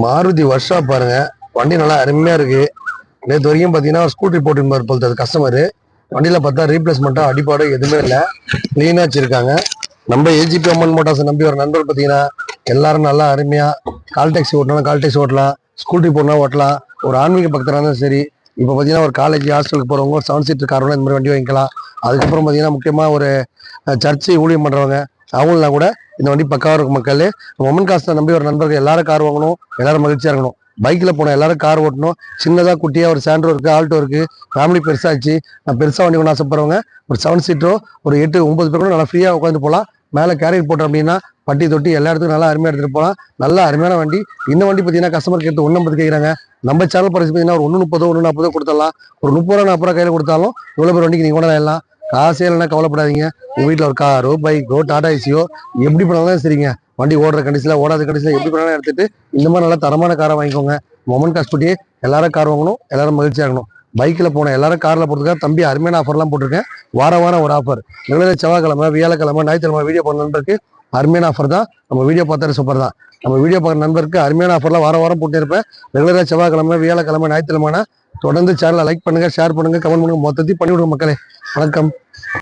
மாருதி வருஷா பாருங்க, வண்டி நல்லா அருமையா இருக்கு. நேற்று வரைக்கும் பார்த்தீங்கன்னா ஒரு ஸ்கூட்டரி போட்டு போகிறது கஸ்டமரு. வண்டியில் பார்த்தா ரீப்ளேஸ்மெண்ட்டா அடிப்பாடு எதுவுமே இல்லை, க்ளீனாக வச்சிருக்காங்க. நம்ம ஏஜிபி அம்மன் மோட்டார்ஸை நம்பி ஒரு நண்பர் பார்த்தீங்கன்னா எல்லாரும் நல்லா அருமையாக கால் டாக்ஸி ஓட்டணும், கால் டாக்ஸி ஓட்டலாம், ஸ்கூட்டரி போடணும் ஓட்டலாம். ஒரு ஆன்மீக பக்தராக இருந்தாலும் சரி, இப்போ பார்த்தீங்கன்னா ஒரு காலேஜ் ஹாஸ்டலுக்கு போகிறவங்க ஒரு 7 சீட்டர் காரோட இந்த மாதிரி வண்டி வாங்கிக்கலாம். அதுக்கப்புறம் பார்த்தீங்கன்னா முக்கியமாக ஒரு சர்ச்சை ஊழியம் பண்ணுறவங்க அவங்களாம் கூட இந்த வண்டி பக்காவாக இருக்கும். மக்கள் மொமன் காசை நம்பி ஒரு நண்பர்கள் எல்லாரும் கார் வாங்கணும், எல்லாரும் மகிழ்ச்சியாக இருக்கணும். பைக்கில் போனால் எல்லாரும் கார் ஓட்டணும். சின்னதாக குட்டியாக ஒரு சாண்ட்ரோ இருக்குது, ஆல்டோ இருக்குது. ஃபேமிலி பெருசாச்சு, நான் பெருசாக வண்டி கொண்டு ஆசைப்படுறவங்க ஒரு 7 சீட்டரோ ஒரு 8 9 பேர் கூட நல்லா ஃப்ரீயாக உட்காந்து போகலாம். மேலே கேரியர் போட்டோம் அப்படின்னா பட்டி தொட்டி எல்லா இடத்துக்கும் நல்லா அருமையாக எடுத்துகிட்டு போகலாம். நல்ல அருமையான வண்டி. இந்த வண்டி பார்த்தீங்கன்னா கஸ்டமர் கேட்டு 150 கேட்குறாங்க. நம்ம சேனல் பிரைஸ் பார்த்தீங்கன்னா ஒரு 130 140 கொடுத்துடலாம். ஒரு 30 ரூபா 40 ரூபா கையில் கொடுத்தாலும் இவ்வளோ பேர் வண்டிக்கு நீங்கள் கூட எல்லாம் காசே இல்லைன்னா கவலைப்படாதீங்க. உங்கள் வீட்டில் ஒரு காரோ பைக்கோ டாடா ஏசியோ எப்படி பண்ணாலும் சரிங்க, வண்டி ஓடுற கண்டிஷனில் ஓடாத கண்டிஷனில் எப்படி பண்ணாலும் எடுத்துட்டு இந்த மாதிரி நல்லா தரமான காரை வாங்கிக்கோங்க. மொமன் காஸ்பட்டியே எல்லாரும் கார் வாங்கணும், எல்லாரும் மகிழ்ச்சியாக இருக்கணும். பைக்கில் போன எல்லாரும் காரில் போட்டுருக்காங்க. தம்பி அருமையான ஆஃபர்லாம் போட்டிருக்கேன். வாரம் ஒரு ஆஃபர். ரெகுலராக செவ்வாய்க்கிழமை வியாழக்கிழமை ஞாயிற்றுக்கிழமை வீடியோ போன நண்பருக்கு அருமையான ஆஃபர் தான். நம்ம வீடியோ பார்த்தாரு சூப்பர் தான். நம்ம வீடியோ பார்க்குற நண்பருக்கு அருமையான ஆஃபர்லாம் வாரம் போட்டு இருப்பேன். ரெகுலராக செவ்வாய்க்கிழமை வியாழக்கிழமை ஞாயிற்றுக்கிழமை தொடர்ந்து சேனலை லைக் பண்ணுங்க, ஷேர் பண்ணுங்க, கமெண்ட் பண்ணுங்க, மொத்தத்தையும் பண்ணி விடுங்க மக்களே. வணக்கம்.